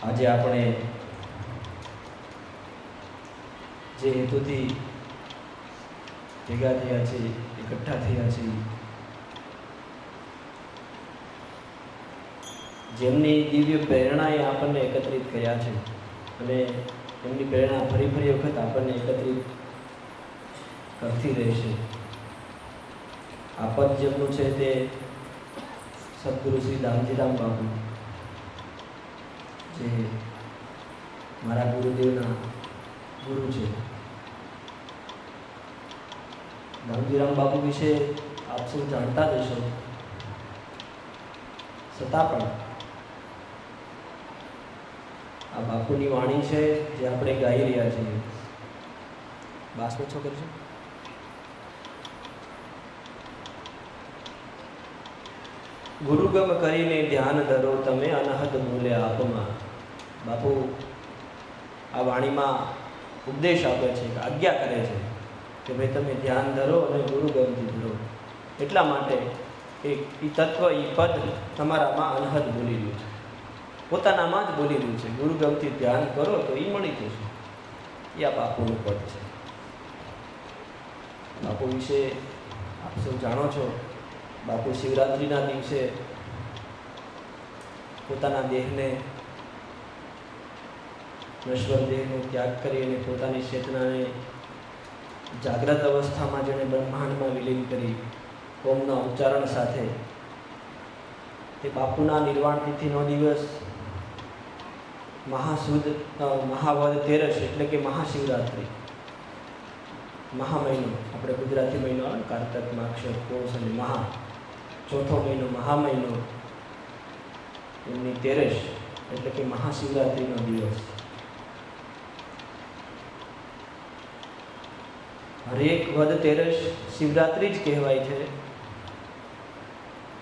આજે આપણે જે હેતુથી ભેગા થયા છીએ, એકઠા થયા છીએ, જેમની દિવ્ય પ્રેરણાએ આપણને એકત્રિત કર્યા છે અને એમની પ્રેરણા ફરી વખત આપણને એકત્રિત કરતી રહેશે. આ પદ જેમનું છે તે સદગુરુ શ્રી દામજીરામ બાપુ, જે મારા ગુરુદેવના ગુરુ છે. દામજીરામ બાપુ વિશે આપ સૌ જાણતા જ હશો, છતાં પણ આ બાપુની વાણી છે જે આપણે ગાઈ રહ્યા છીએ. બાસનો છોકર છે. ગુરુગમ કરીને ધ્યાન ધરો તમે અનહદ મૂલ્ય આપમાં. બાપુ આ વાણીમાં ઉપદેશ આપે છે, આજ્ઞા કરે છે કે ભાઈ તમે ધ્યાન ધરો અને ગુરુગમથી ધરો. એટલા માટે એ તત્વ, એ પદ તમારામાં અનહદ બોલી રહ્યું છે, પોતાનામાં જ બોલી રહ્યું છે. ગુરુગમથી ધ્યાન કરો તો એ મળી જશે. એ આ બાપુનું પદ છે. બાપુ વિશે આપ સૌ જાણો છો. બાપુ શિવરાત્રિના દિવસે પોતાના દેહને, નશ્વર દેહનો ત્યાગ કરી અને પોતાની ચેતનાને જાગ્રત અવસ્થામાં જેણે બ્રહ્માંડમાં વિલીન કરી ઓમના ઉચ્ચારણ સાથે, તે બાપુના નિર્વાણ તિથિનો દિવસ મહાવદ તેરસ એટલે કે મહાશિવરાત્રિ, મહા મહિનો, આપણે ગુજરાતી મહિનો આવે, કારતક, માક્ષર, પોષ અને મહા, ચોથો મહિનો મહા મહિનો, એમની તેરસ એટલે કે મહાશિવરાત્રિનો દિવસ. હરેક વદ તેરસ શિવરાત્રિ જ કહેવાય છે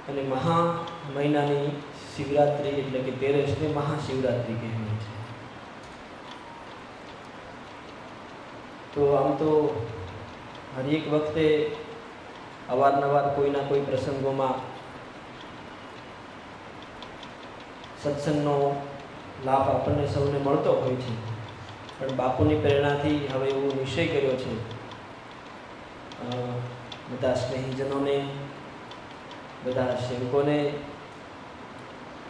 અને મહા મહિનાની શિવરાત્રિ એટલે કે તેરસને મહાશિવરાત્રિ કહેવાય છે. તો આમ તો હરેક વખતે અવારનવાર કોઈના કોઈ પ્રસંગોમાં સત્સંગનો લાભ આપણને સૌને મળતો હોય છે, પણ બાપુની પ્રેરણાથી હવે એવો નિશ્ચય કર્યો છે બધા સ્નેહીજનોને, બધા સેવકોને,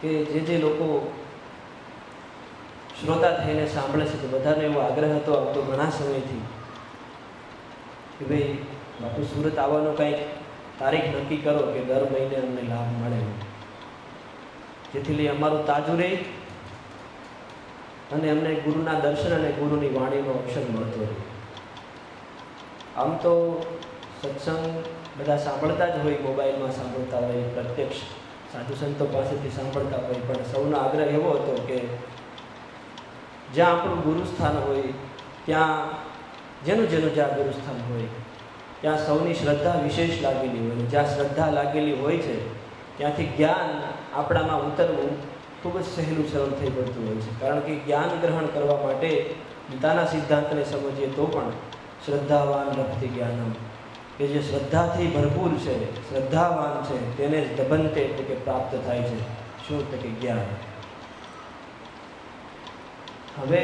કે જે લોકો શ્રોતા થઈને સાંભળે છે, તો બધાને એવો આગ્રહ હતો આવતો ઘણા સમયથી કે ભાઈ બાપુ સુરત આવવાનો કંઈક તારીખ નક્કી કરો કે દર મહિને અમને લાભ મળે, જેથી લઈ અમારું તાજું રહે અને અમને ગુરુના દર્શન અને ગુરુની વાણીનો અક્ષર મળતો રહે. આમ તો સત્સંગ બધા સાંભળતા જ હોય, મોબાઈલમાં સાંભળતા હોય, પ્રત્યક્ષ સાધુ સંતો પાસેથી સાંભળતા હોય, પણ સૌનો આગ્રહ એવો હતો કે જ્યાં આપણું ગુરુસ્થાન હોય, ત્યાં જેનું જ્યાં ગુરુસ્થાન હોય ત્યાં સૌની શ્રદ્ધા વિશેષ લાગેલી હોય. જ્યાં શ્રદ્ધા લાગેલી હોય છે ત્યાંથી જ્ઞાન આપણામાં ઉતરવું ખૂબ જ સહેલું સરળ થઈ પડતું હોય છે. કારણ કે જ્ઞાન ગ્રહણ કરવા માટે ગીતાના સિદ્ધાંતને સમજીએ તો પણ શ્રદ્ધાવાન લભતે જ્ઞાનમ, કે જે શ્રદ્ધાથી ભરપૂર છે, શ્રદ્ધાવાન છે, તેને જ દબંતે એટલે કે પ્રાપ્ત થાય છે. શું? એટલે કે જ્ઞાન. હવે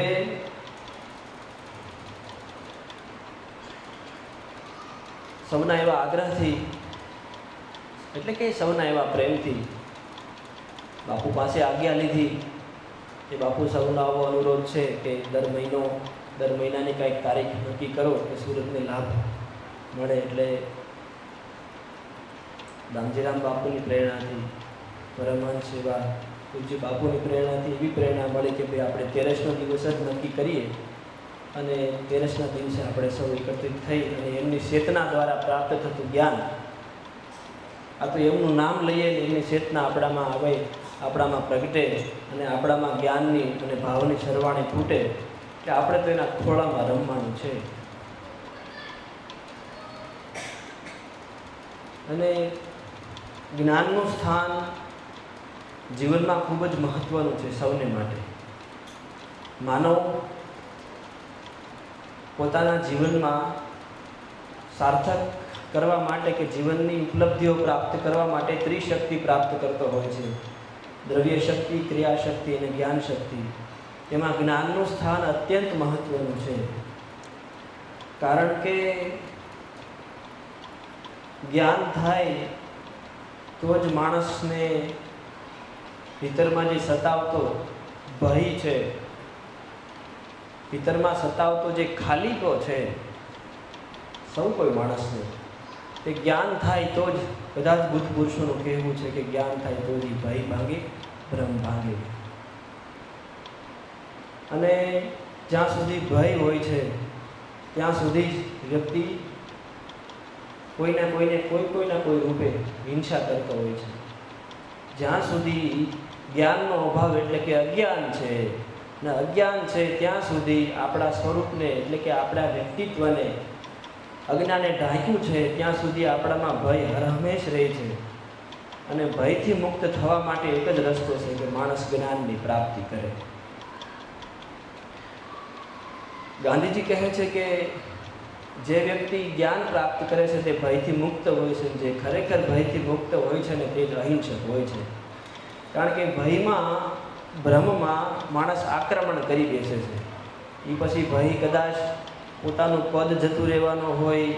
સૌના એવા આગ્રહથી એટલે કે સૌના એવા પ્રેમથી બાપુ પાસે આજ્ઞા લીધી કે બાપુ સૌનો આવો અનુરોધ છે કે દર મહિનાની કાંઈક તારીખ નક્કી કરો કે સુરતને લાભ મળે. એટલે દામજીરામ બાપુની પ્રેરણાથી, પરમહંસ એવા પૂજ્ય બાપુની પ્રેરણાથી એવી પ્રેરણા મળી કે ભાઈ આપણે તેરસનો દિવસ જ નક્કી કરીએ અને તેરસના દિવસે આપણે સૌ એકત્રિત થઈ અને એમની ચેતના દ્વારા પ્રાપ્ત થતું જ્ઞાન, આ તો એમનું નામ લઈએ ને એમની ચેતના આપણામાં આવે, આપણામાં પ્રગટે અને આપણામાં જ્ઞાનની અને ભાવની સરવાણી ફૂટે કે આપણે તો એના ખોળામાં રમવાનું છે. અને જ્ઞાનનું સ્થાન જીવનમાં ખૂબ જ મહત્ત્વનું છે સૌને માટે. માનવ પોતાના જીવનમાં સાર્થક કરવા માટે કે જીવનની ઉપલબ્ધિઓ પ્રાપ્ત કરવા માટે ત્રિશક્તિ પ્રાપ્ત કરતો હોય છે. દ્રવ્ય શક્તિ, ક્રિયા શક્તિ અને જ્ઞાન શક્તિ. એમાં જ્ઞાનનું સ્થાન અત્યંત મહત્વનું છે. કારણ કે જ્ઞાન થાય તો જ માણસને ભીતરમાં જે સતાવતો ભય છે, ભીતરમાં સતાવતો જે ખાલીપો છે સૌ કોઈ માણસને, તે જ્ઞાન થાય તો જ, બધા જ બુદ્ધ પુરુષોનું કહેવું છે કે જ્ઞાન થાય તો જ ભય ભાગે, ભ્રમ ભાગે. અને જ્યાં સુધી ભય હોય છે ત્યાં સુધી જ વ્યક્તિ કોઈના કોઈને કોઈના કોઈ રૂપે હિંસા કરતો હોય છે. જ્યાં સુધી જ્ઞાનનો અભાવ એટલે કે અજ્ઞાન છે ને અજ્ઞાન છે ત્યાં સુધી આપણા સ્વરૂપને એટલે કે આપણા વ્યક્તિત્વને અજ્ઞાને ઢાંક્યું છે, ત્યાં સુધી આપણામાં ભય હરહંમેશ રહે છે. અને ભયથી મુક્ત થવા માટે એક જ રસ્તો છે કે માણસ જ્ઞાનની પ્રાપ્તિ કરે. ગાંધીજી કહે છે કે જે વ્યક્તિ જ્ઞાન પ્રાપ્ત કરે છે તે ભયથી મુક્ત હોય છે. જે ખરેખર ભયથી મુક્ત હોય છે ને તે જ અહિંસક હોય છે. કારણ કે ભયમાં, ભ્રમમાં માણસ આક્રમણ કરી બેસે છે. એ પછી ભય કદાચ પોતાનું પદ જતું રહેવાનો હોય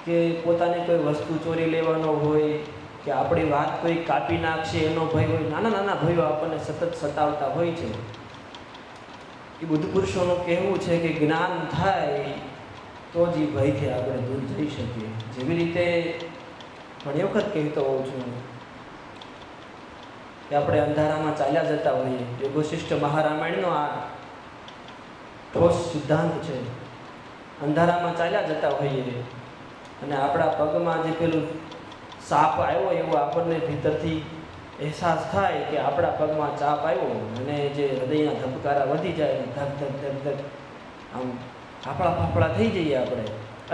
કે પોતાને કોઈ વસ્તુ ચોરી લેવાનો હોય કે આપણી વાત કોઈ કાપી નાખશે એનો ભય હોય. નાના નાના ભયો આપણને સતત સતાવતા હોય છે. એ બુદ્ધ પુરુષોનું કહેવું છે કે જ્ઞાન થાય તો જ એ ભયથી આપણે દૂર જઈ શકીએ. જેવી રીતે ઘણી વખત કહેતો હોઉં છું કે આપણે અંધારામાં ચાલ્યા જતા હોઈએ. યોગશિષ્ટ મહારામાયણનો આ ઠોસ સિદ્ધાંત છે. અંધારામાં ચાલ્યા જતા હોઈએ અને આપણા પગમાં જે પેલું સાપ આવ્યો એવો આપણને ભીતરથી અહેસાસ થાય કે આપણા પગમાં ચાપ આવ્યો અને જે હૃદયના ધબકારા વધી જાય, ધક ધક ધક ધક આમ ફાફડા ફાફડા થઈ જઈએ. આપણે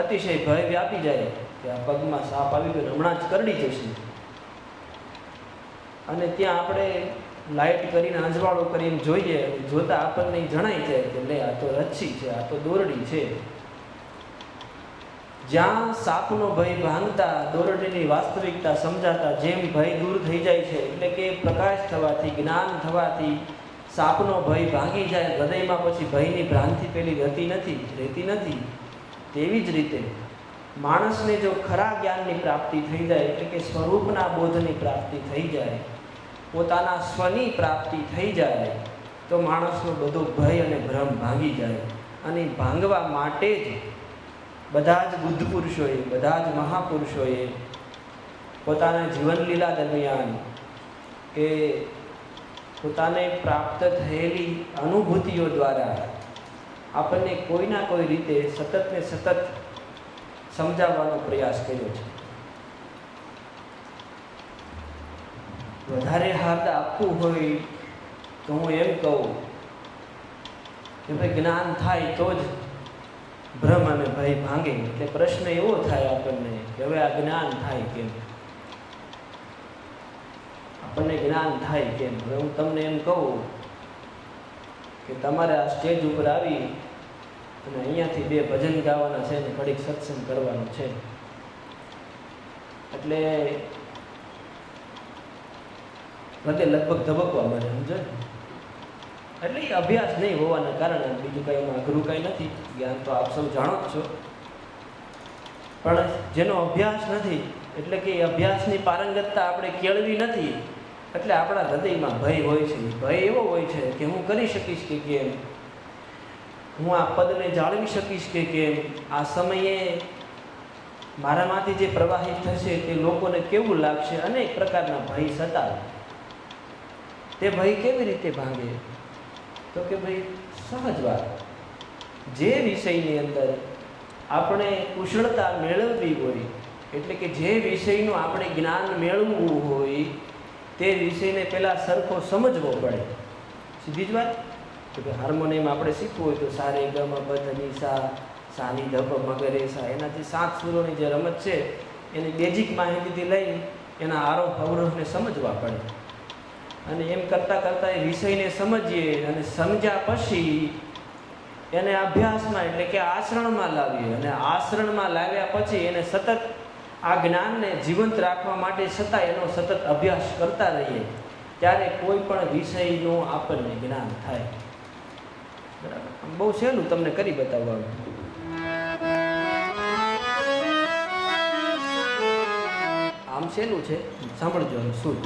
અતિશય ભય વ્યાપી જાય કે આ પગમાં સાપ આવી ગયો, હમણાં જ કરડી જશે. અને ત્યાં આપણે લાઇટ કરીને અજવાળો કરીને જોઈએ, જોતાં આપણને જણાઈ જાય કે લે આ તો રચ્છી છે, આ તો દોરડી છે. જ્યાં સાપનો ભય ભાંગતા દોરડીની વાસ્તવિકતા સમજાતા જેમ ભય દૂર થઈ જાય છે, એટલે કે પ્રકાશ થવાથી, જ્ઞાન થવાથી સાપનો ભય ભાંગી જાય હૃદયમાં, પછી ભયની ભ્રાંતિ પેલી રહેતી નથી. તેવી જ રીતે માણસને જો ખરા જ્ઞાનની પ્રાપ્તિ થઈ જાય, એટલે કે સ્વરૂપના બોધની પ્રાપ્તિ થઈ જાય, પોતાના સ્વની પ્રાપ્તિ થઈ જાય, તો માણસનો બધો ભય અને ભ્રમ ભાંગી જાય. અને ભાંગવા માટે જ બધા જ બુદ્ધ પુરુષોએ, બધા જ મહાપુરુષોએ પોતાના જીવન લીલા દરમિયાન કે પોતાને પ્રાપ્ત થયેલી અનુભૂતિઓ દ્વારા આપણને કોઈના કોઈ રીતે સતત ને સતત સમજાવવાનો પ્રયાસ કર્યો છે. વધારે હાથ આપવું હોય તો હું એમ કહું કે ભાઈ જ્ઞાન થાય તો જ ભ્રમ અને ભય ભાંગે. એટલે પ્રશ્ન એવો થાય આપણને કે હવે આ જ્ઞાન થાય કેમ, આપણને જ્ઞાન થાય કેમ. હવે હું તમને એમ કહું કે તમારે આ સ્ટેજ ઉપર આવી અને અહીંયાથી 2 ભજન ગાવાના છે ને ઘડીક સત્સંગ કરવાનો છે, એટલે બધે લગભગ ધબકવા મળે, સમજો. એટલે એ અભ્યાસ નહીં હોવાના કારણે, બીજું કંઈ એમાં અઘરું કંઈ નથી. જ્ઞાન તો આપ સૌ જાણો જ છો. પણ જેનો અભ્યાસ નથી, એટલે કે અભ્યાસની પારંગતતા આપણે કેળવી નથી, એટલે આપણા હૃદયમાં ભય હોય છે. ભય એવો હોય છે કે હું કરી શકીશ કે કેમ, હું આ પદને જાળવી શકીશ કે કેમ, આ સમયે મારામાંથી જે પ્રવાહિત થશે તે લોકોને કેવું લાગશે, અનેક પ્રકારના ભય સતાવે. તે ભય કેવી રીતે ભાંગે? તો કે ભાઈ સહજ વાત, જે વિષયની અંદર આપણે કુશળતા મેળવવી હોય, એટલે કે જે વિષયનું આપણે જ્ઞાન મેળવવું હોય તે વિષયને પહેલાં સરખો સમજવો પડે. સીધી જ વાત. કે ભાઈ હાર્મોનિયમ આપણે શીખવું હોય તો સારે ગમ પધ ની સા, સાની ધપ મગરે સા, એનાથી 7 સુરોની જે રમત છે એની બેઝિક માહિતીથી લઈ એના આરોહ અવરોહને સમજવા પડે. અને એમ કરતાં કરતાં એ વિષયને સમજીએ અને સમજ્યા પછી એને અભ્યાસમાં એટલે કે આચરણમાં લાવીએ, અને આચરણમાં લાવ્યા પછી એને સતત આ જ્ઞાનને જીવંત રાખવા માટે છતાં એનો સતત અભ્યાસ કરતા રહીએ. ત્યારે કોઈ પણ વિષયનું આપણને જ્ઞાન થાય. બરાબર, બહુ સહેલું તમને કરી બતાવવાનું. આમ સહેલું છે, સાંભળજો. શું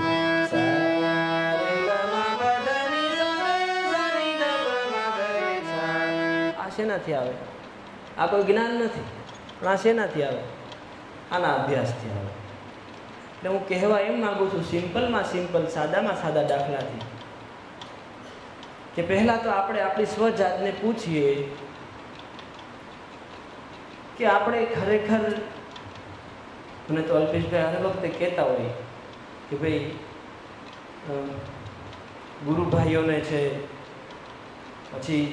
આ શેનાથી આવે? આ કોઈ જ્ઞાન નથી, પણ આ શેનાથી આવે? આના અભ્યાસથી આવે. એટલે હું કહેવા એમ માગું છું, સિમ્પલમાં સિમ્પલ, સાદામાં સાદા દાખલાથી, કે પહેલાં તો આપણે આપણી સ્વજાતને પૂછીએ કે આપણે ખરેખર, મને તો અલ્પેશભાઈ હર વખતે કહેતા હોય કે ભાઈ ગુરુભાઈઓને છે, પછી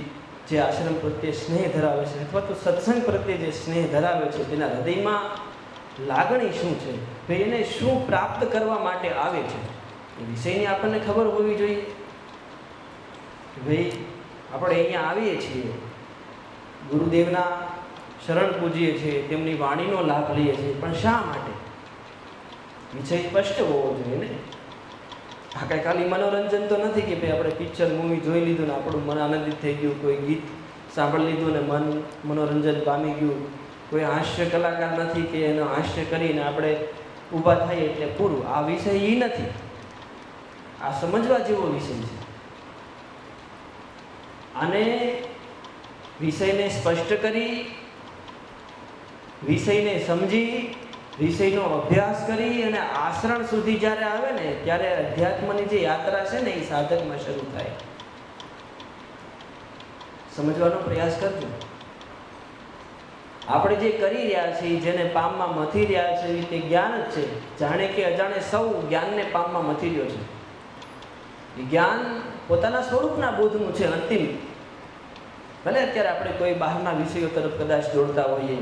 જે આશ્રમ પ્રત્યે સ્નેહ ધરાવે છે અથવા તો સત્સંગ પ્રત્યે જે સ્નેહ ધરાવે છે, તેના હૃદયમાં લાગણી શું છે, ભાઈ એને શું પ્રાપ્ત કરવા માટે આવે છે, એ વિષયની આપણને ખબર હોવી જોઈએ. ભાઈ આપણે અહીંયા આવીએ છીએ, ગુરુદેવના શરણ પૂજીએ છીએ, તેમની વાણીનો લાભ લઈએ છીએ, પણ શા માટે? વિષય સ્પષ્ટ હોવો જોઈએ ને. આ કાંઈ ખાલી મનોરંજન તો નથી કે ભાઈ આપણે પિક્ચર મૂવી જોઈ લીધું ને આપણું મન આનંદિત થઈ ગયું, કોઈ ગીત સાંભળી લીધું ને મન મનોરંજન પામી ગયું, કોઈ હાસ્ય કલાકાર નથી કે એનો હાસ્ય કરીને આપણે ઊભા થઈએ એટલે પૂરું. આ વિષય એ નથી, આ સમજવા જેવો વિષય છે. અને વિષયને સ્પષ્ટ કરી, વિષયને સમજી, વિષયનો અભ્યાસ કરી અને આચરણ સુધી જ્યારે આવે ને, ત્યારે અધ્યાત્મની જે યાત્રા છે ને, એ સાધકમાં શરૂ થાય. સમજવાનો પ્રયાસ કરજો. આપણે જે કરી રહ્યા છીએ, જેને પામમાં મથી રહ્યા છે, તે જ્ઞાન જ છે. જાણે કે અજાણે સૌ જ્ઞાનને પામમાં મથી રહ્યો છે. એ જ્ઞાન પોતાના સ્વરૂપના બોધનું છે, અંતિમ. ભલે અત્યારે આપણે કોઈ બહારના વિષયો તરફ કદાચ દોડતા હોઈએ,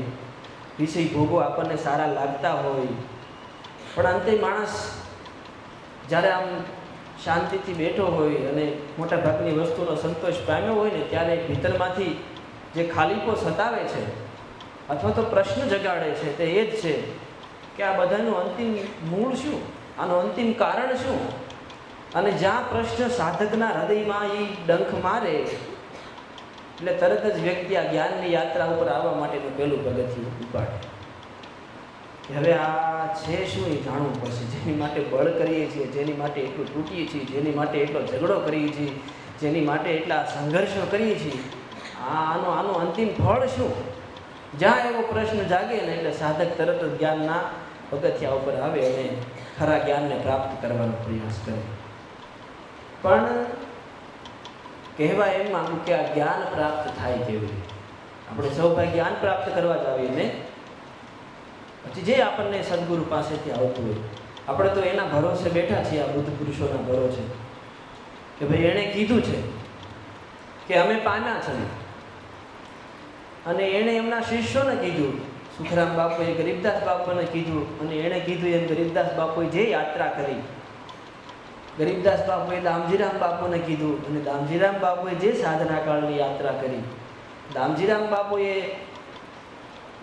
વિષય ભોગો આપણને સારા લાગતા હોય, પણ અંતે માણસ જ્યારે આમ શાંતિથી બેઠો હોય અને મોટા ભાગની વસ્તુનો સંતોષ પામ્યો હોય ને, ત્યારે ભીતરમાંથી જે ખાલીપો સતાવે છે અથવા તો પ્રશ્ન જગાડે છે, તે એ જ છે કે આ બધાનું અંતિમ મૂળ શું, આનું અંતિમ કારણ શું. અને જ્યાં પ્રશ્ન સાધકના હૃદયમાં એ ડંખ મારે એટલે તરત જ વ્યક્તિ આ જ્ઞાનની યાત્રા ઉપર આવવા માટેનું પહેલું પગથિયું ઉપાડે. હવે આ છે શું એ જાણવું પડશે. જેની માટે બળ કરીએ છીએ, જેની માટે એટલું તૂટીએ છીએ, જેની માટે એટલો ઝઘડો કરીએ છીએ, જેની માટે એટલા સંઘર્ષો કરીએ છીએ, આનું અંતિમ ફળ શું? જ્યાં એવો પ્રશ્ન જાગે ને એટલે સાધક તરત જ જ્ઞાનના પગથિયા ઉપર આવે અને ખરા જ્ઞાનને પ્રાપ્ત કરવાનો પ્રયાસ કરે. પણ કહેવા એમ માંગુ કે આ જ્ઞાન પ્રાપ્ત થાય કેવી રીતે? આપણે સૌ ભાઈ જ્ઞાન પ્રાપ્ત કરવા જ આવીએ ને, પછી જે આપણને સદગુરુ પાસેથી આવતું હોય, આપણે તો એના ભરોસે બેઠા છીએ. આ બુદ્ધ પુરુષોના ભરોસે કે ભાઈ એણે કીધું છે કે અમે પામ્યા છીએ, અને એણે એમના શિષ્યોને કીધું. સુખરામ બાપુએ ગરીબદાસ બાપુને કીધું, અને એણે કીધું એમ ગરીબદાસ બાપુએ જે યાત્રા કરી, ગરીબદાસ બાપુએ દામજીરામ બાપુને કીધું, અને દામજીરામ બાપુએ જે સાધના કાળની યાત્રા કરી, દામજીરામ બાપુએ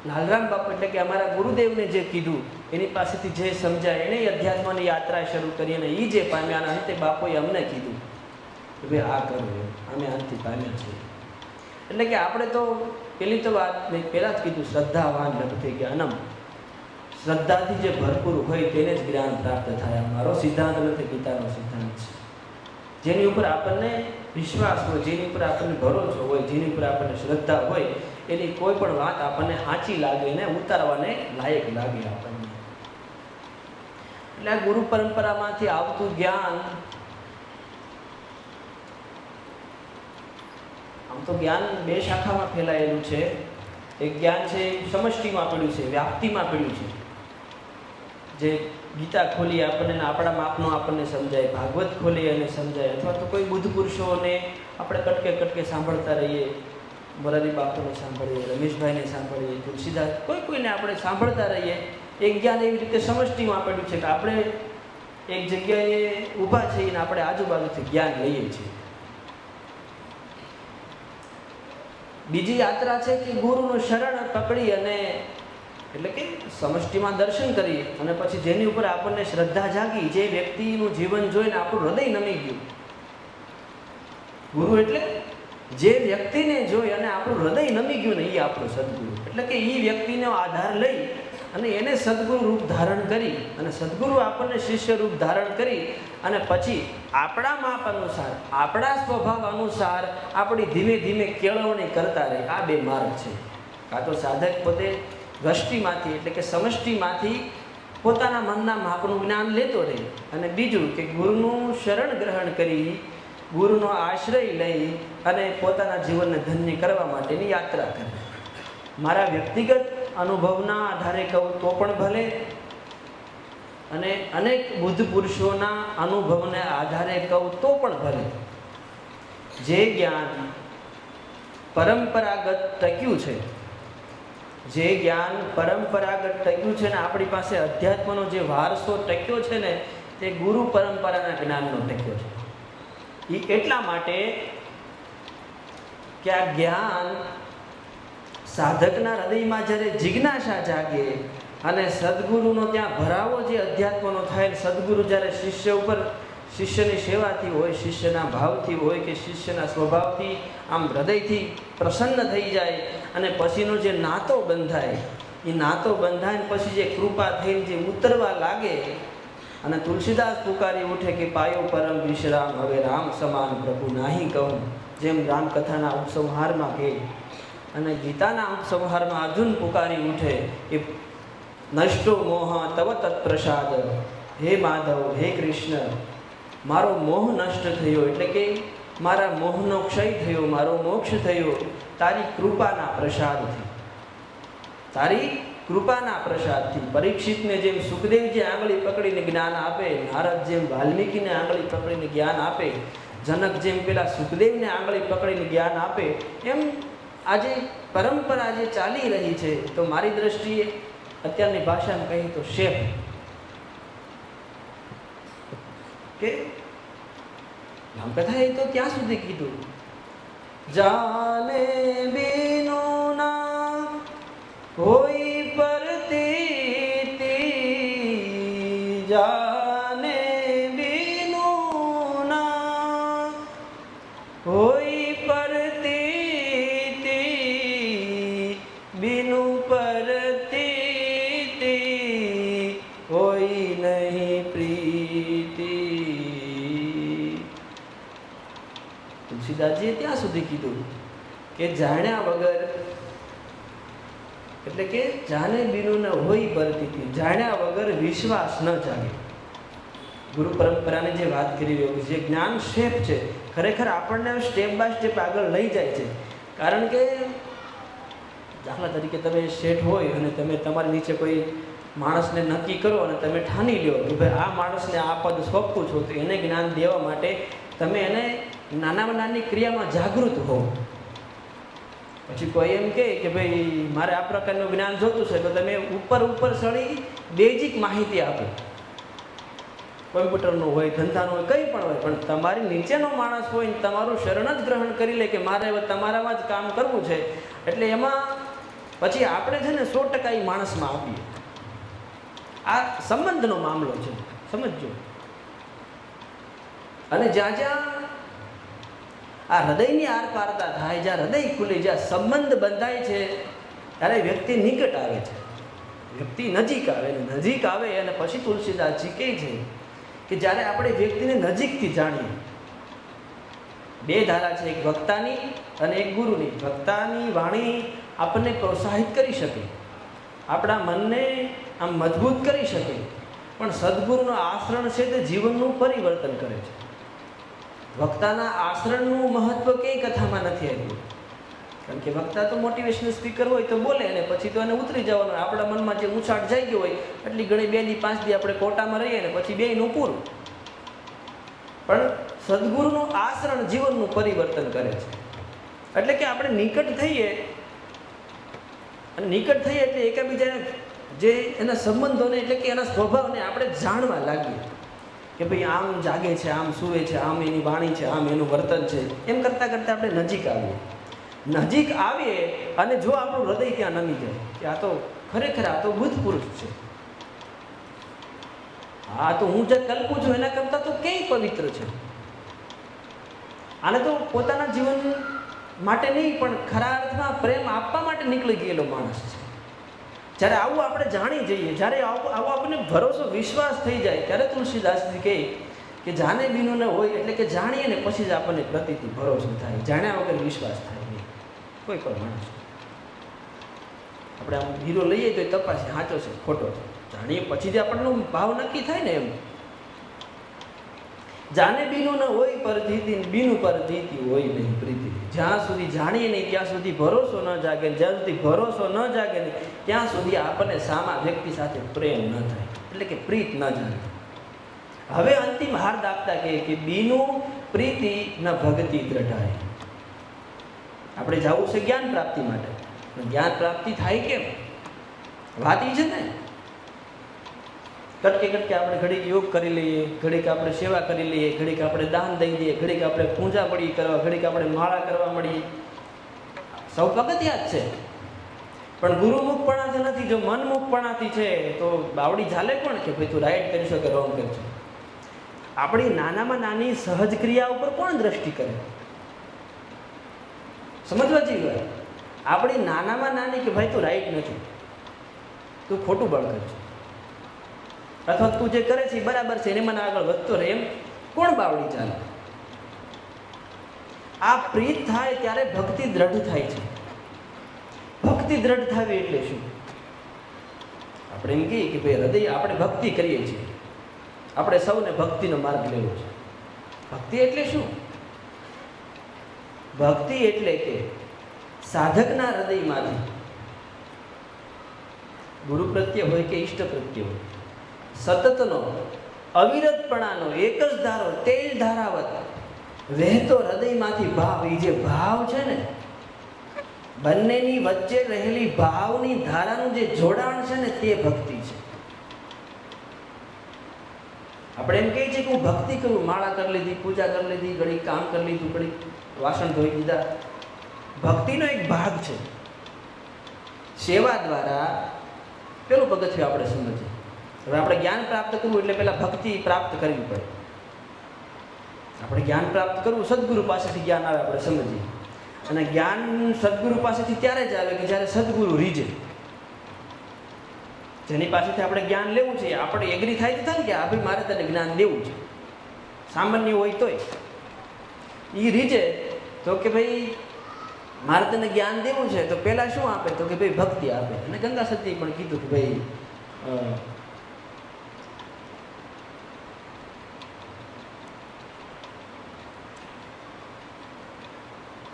લાલરામ બાપુ એટલે કે અમારા ગુરુદેવને જે કીધું, એની પાસેથી જે સમજાય, એને અધ્યાત્મની યાત્રા શરૂ કરી અને એ જે પામ્યા, અને અંતે બાપુએ અમને કીધું કે ભાઈ આ કરો, અમે અંતથી પામ્યા છીએ. એટલે કે આપણે તો પેલી તો વાત મેં પહેલાં જ કીધું, શ્રદ્ધાવાન લખતે જ્ઞાનમ. શ્રદ્ધાથી જે ભરપૂર હોય તેને જ જ્ઞાન પ્રાપ્ત થાય. મારો સિદ્ધાંત નથી, ગીતાનો સિદ્ધાંત છે. જેની ઉપર આપણને વિશ્વાસ હોય, જેની ઉપર આપણને ભરોસો હોય, જેની ઉપર આપણને શ્રદ્ધા હોય, એની કોઈ પણ વાત આપણને સાચી લાગે ને ઉતારવાને લાયક લાગે આપણને. એટલે આ ગુરુ પરંપરામાંથી આવતું જ્ઞાન, આમ તો જ્ઞાન બે શાખામાં ફેલાયેલું છે. એક જ્ઞાન છે સમષ્ટિમાં પડ્યું છે, વ્યાપ્તિમાં પડ્યું છે, જે ગીતા ખોલી આપણને આપણા માપનો આપણને સમજાય, ભાગવત ખોલી અને સમજાય, અથવા તો કોઈ બુદ્ધ પુરુષોને આપણે કટકે કટકે સાંભળતા રહીએ, મોરારી બાપુને સાંભળીએ, રમેશભાઈને સાંભળીએ, તુલસીદાસ, કોઈને આપણે સાંભળતા રહીએ. એક જ્ઞાન એવી રીતે સમષ્ટિમાં પડ્યું છે કે આપણે એક જગ્યાએ ઊભા છીએ અને આપણે આજુબાજુથી જ્ઞાન લઈએ છીએ. બીજી યાત્રા છે કે ગુરુનું શરણ પકડી અને એટલે કે સમષ્ટિમાં દર્શન કરી અને પછી જેની ઉપર આપણને શ્રદ્ધા જાગી, જે વ્યક્તિનું જીવન જોઈને આપણું હૃદય નમી ગયું. ગુરુ એટલે જે વ્યક્તિને જોઈ અને આપણું હૃદય નમી ગયું ને એ આપણો સદગુરુ. એટલે કે એ વ્યક્તિનો આધાર લઈ અને એને સદગુરુ રૂપ ધારણ કરી અને સદગુરુ આપણને શિષ્ય રૂપ ધારણ કરી અને પછી આપણા માપ અનુસાર, આપણા સ્વભાવ અનુસાર આપણી ધીમે ધીમે કેળવણી કરતા રહે. આ બે માર્ગ છે. કાં તો સાધક પોતે વ્યષ્ટિમાંથી એટલે કે સમષ્ટિમાંથી પોતાના મનના માપનું જ્ઞાન લેતો રહે, અને બીજું કે ગુરુનું શરણ ગ્રહણ કરી, ગુરુનો આશ્રય લઈ અને પોતાના જીવનને ધન્ય કરવા માટેની યાત્રા કરે. મારા વ્યક્તિગત અનુભવના આધારે કહું તો પણ ભલે, અને અનેક બુદ્ધ પુરુષોના અનુભવને આધારે કહું તો પણ ભલે, જે જ્ઞાન પરંપરાગત ટક્યું છે, જે જ્ઞાન પરંપરાગત ટક્યું છે ને આપણી પાસે અધ્યાત્મનો જે વારસો ટક્યો છે ને, તે ગુરુ પરંપરાના જ્ઞાનનો ટક્યો છે. એ એટલા માટે કે આ જ્ઞાન સાધકના હૃદયમાં જ્યારે જિજ્ઞાસા જાગે અને સદગુરુનો ત્યાં ભરાવો જે અધ્યાત્મનો થાય, સદગુરુ જ્યારે શિષ્ય ઉપર, શિષ્યની સેવાથી હોય, શિષ્યના ભાવથી હોય કે શિષ્યના સ્વભાવથી આમ હૃદયથી પ્રસન્ન થઈ જાય અને પછીનો જે નાતો બંધાય, એ નાતો બંધાય ને પછી જે કૃપા થઈને જે ઉતરવા લાગે અને તુલસીદાસ પુકારી ઉઠે કે પાયો પરમ વિશ્રામ, હવે રામ સમાન પ્રભુ નાહી કહું, જેમ રામકથાના ઉપસંહારમાં કહે, અને ગીતાના ઉપસંહારમાં અર્જુન પુકારી ઉઠે કે નષ્ટો મોહ તવ તત્પ્રસાદ, હે માધવ, હે કૃષ્ણ, મારો મોહ નષ્ટ થયો, એટલે કે મારા મોહનો ક્ષય થયો, મારો મોક્ષ થયો તારી કૃપાના પ્રસાદથી, તારી કૃપાના પ્રસાદથી. પરીક્ષિતને જેમ સુખદેવજી આંગળી પકડીને જ્ઞાન આપે, નારદ જેમ વાલ્મીકીને આંગળી પકડીને જ્ઞાન આપે, જનક જેમ પેલા સુખદેવને આંગળી પકડીને જ્ઞાન આપે, એમ આજે પરંપરા જે ચાલી રહી છે, તો મારી દ્રષ્ટિએ અત્યારની ભાષામાં કહીએ તો શેફ કે રામકથા એ તો ત્યાં સુધી કીધું, જાને બીનો ના કોઈ પરતીતી, જાને બીનો ના કોઈ પરતીતી, બીનુ પરતીતી કોઈ નહીં પ્રીતિ. તુલસીદાસજીએ ત્યાં સુધી કીધું કે જાણ્યા વગર, એટલે કે જાને બીનું ન હોય પરતીતી, જાણ્યા વગર વિશ્વાસ ન જાગે. ગુરુ પરંપરાની જે વાત કરી રહ્યો, જે જ્ઞાન શેપ છે, ખરેખર આપણને સ્ટેપ બાય સ્ટેપ આગળ લઈ જાય છે. કારણ કે દાખલા તરીકે તમે શેઠ હોય અને તમે તમારી નીચે કોઈ માણસને નક્કી કરો અને તમે ઠાની લ્યો કે ભાઈ આ માણસને આ પદ સોંપવું છો, તો એને જ્ઞાન દેવા માટે તમે એને નાનામાં નાની ક્રિયામાં જાગૃત હો. પછી કોઈ એમ કહે કે ભાઈ મારે આ પ્રકારનું જ્ઞાન જોતું છે, તો તમે ઉપર ચડી બેઝિક માહિતી આપો, કોમ્પ્યુટરનું હોય, ધંધાનું હોય, કંઈ પણ હોય, પણ તમારી નીચેનો માણસ હોય ને તમારું શરણ જ ગ્રહણ કરી લે કે મારે હવે તમારામાં જ કામ કરવું છે, એટલે એમાં પછી આપણે છે ને 100% એ માણસમાં આપીએ. આ સંબંધનો મામલો છે, સમજજો. અને જ્યાં જ્યાં આ હૃદયની આરપારતા થાય, જ્યાં હૃદય ખુલે, જ્યાં સંબંધ બંધાય છે, ત્યારે વ્યક્તિ નિકટ આવે છે, વ્યક્તિ નજીક આવે. નજીક આવે અને પછી તુલસીદાસજી કહે છે કે જ્યારે આપણે વ્યક્તિને નજીકથી જાણીએ, બે ધારા છે, એક વક્તાની અને એક ગુરુની. વક્તાની વાણી આપણને પ્રોત્સાહિત કરી શકે, આપણા મનને આમ મજબૂત કરી શકે, પણ સદગુરુનો આચરણ છે તે જીવનનું પરિવર્તન કરે છે. વક્તાના આચરણનું મહત્વ કઈ કથામાં નથી આવ્યું, કારણ કે વક્તા તો મોટિવેશનલ સ્પીકર હોય તો બોલે અને પછી તો એને ઉતરી જવાનું. આપણા મનમાં જે ઊંચાટ જઈ ગયો હોય એટલી ઘણી 2 દી 5 દી આપણે કોટામાં રહીએ ને પછી બેયનું પૂરું. પણ સદગુરુનું આચરણ જીવનનું પરિવર્તન કરે છે. એટલે કે આપણે નિકટ થઈએ, અને નિકટ થઈએ એટલે એકબીજાને જે એના સંબંધોને એટલે કે એના સ્વભાવને આપણે જાણવા લાગીએ કે ભાઈ આમ જાગે છે, આમ સૂવે છે, આમ એની વાણી છે, આમ એનું વર્તન છે. એમ કરતાં કરતાં આપણે નજીક આવીએ. નજીક આવીએ અને જો આપણું હૃદય ત્યાં નમી જાય કે આ તો ખરેખર આ તો બુદ્ધ પુરુષ છે, આ તો હું જે કલ્પું છું એના કરતાં તો કેવી પવિત્ર છે, આને તો પોતાના જીવન માટે નહીં પણ ખરા અર્થમાં પ્રેમ આપવા માટે નીકળી ગયેલો માણસ છે. જ્યારે આવું આપણે જાણી જઈએ, જ્યારે આવો આપણને ભરોસો વિશ્વાસ થઈ જાય, ત્યારે તુલસીદાસજી કહે કે જાણે બીનું ન હોય, એટલે કે જાણીએ ને પછી જ આપણને પ્રતિથી ભરોસો થાય, જાણ્યા વગર વિશ્વાસ થાય નહીં કોઈ પણ માણસ. આપણે આમ હીરો લઈએ તો એ તપાસી સાચો છે ખોટો છે, જાણીએ પછી જ આપણનો ભાવ નક્કી થાય ને. એમ જાણે બીનું ન હોય પર જીતી, બીનું પર જીતી હોય નહીં પ્રીતિ. જ્યાં સુધી જાણીએ નહીં ત્યાં સુધી ભરોસો ન જાગે, જ્યાં સુધી ભરોસો ન જાગે નહીં ત્યાં સુધી આપણને સામા વ્યક્તિ સાથે પ્રેમ ન થાય, એટલે કે પ્રીત ન જાગે. હવે અંતિમ હાર્દ આપતા કહે કે બીનું પ્રીતિ ન ભક્તિ દ્રઢાય. આપણે જવું છે જ્ઞાન પ્રાપ્તિ માટે, જ્ઞાન પ્રાપ્તિ થાય કેમ? વાત એ છે ને, કટકે કટકે આપણે ઘડીક યોગ કરી લઈએ, ઘડીક આપણે સેવા કરી લઈએ, ઘડીક આપણે દાન દઈ દઈએ, ઘડીક આપણે પૂજા પડી કરવા, ઘડીક આપણે માળા કરવા મળીએ, સૌ પગથિયા જ છે. પણ ગુરુમુખપણાથી નથી. જો મનમુખપણાથી છે તો બાવડી ઝાલે કોણ કે ભાઈ તું રાઈટ કરી શકે રોંગ કરજો. આપણી નાનામાં નાની સહજ ક્રિયા ઉપર કોણ દ્રષ્ટિ કરે? સમજવા જેવી વાત. આપણી નાનામાં નાની કે ભાઈ તું રાઈટ નથી, તું ખોટું બળ કરજો, અથવા તું જે કરે છે એ બરાબર છે, એને મને આગળ વધતો રહે, એમ કોણ બાવડી ચાલે? આ પ્રીત થાય ત્યારે ભક્તિ દ્રઢ થાય છે. ભક્તિ દ્રઢ થવી એટલે શું? આપણે એમ કહીએ કે ભાઈ હૃદય આપણે ભક્તિ કરીએ છીએ, આપણે સૌને ભક્તિનો માર્ગ લેવો છે. ભક્તિ એટલે શું? ભક્તિ એટલે કે સાધકના હૃદયમાંથી ગુરુ પ્રત્યે હોય કે ઈષ્ટ પ્રત્યે હોય, સતતનો અવિરતપણાનો એક જ ધારો તેલ ધારાવત વહેતો હૃદયમાંથી ભાવ, એ જે ભાવ છે ને, બંનેની વચ્ચે રહેલી ભાવની ધારાનું જે જોડાણ છે ને, તે ભક્તિ છે. આપણે એમ કહીએ છીએ કે હું ભક્તિ કરું, માળા કરી લીધી, પૂજા કરી લીધી, ઘડી કામ કરી લીધું, ઘડી વાસણ ધોઈ દીધા. ભક્તિનો એક ભાગ છે. સેવા દ્વારા પેલું પગથિયું આપણે સમજીએ. હવે આપણે જ્ઞાન પ્રાપ્ત કરવું એટલે પહેલાં ભક્તિ પ્રાપ્ત કરવી પડે. આપણે જ્ઞાન પ્રાપ્ત કરવું, સદગુરુ પાસેથી જ્ઞાન આવે આપણે સમજીએ. અને જ્ઞાન સદગુરુ પાસેથી ત્યારે જ આવે કે જ્યારે સદગુરુ રીઝે. જેની પાસેથી આપણે જ્ઞાન લેવું છે આપણે એગ્રી થાય તો થાય ને કે આ ભાઈ મારે તને જ્ઞાન દેવું છે, સામાન્ય હોય તોય એ રીઝે તો કે ભાઈ મારે તને જ્ઞાન દેવું છે, તો પહેલાં શું આપે? તો કે ભાઈ ભક્તિ આપે. અને ગંગા સતીએ પણ કીધું કે ભાઈ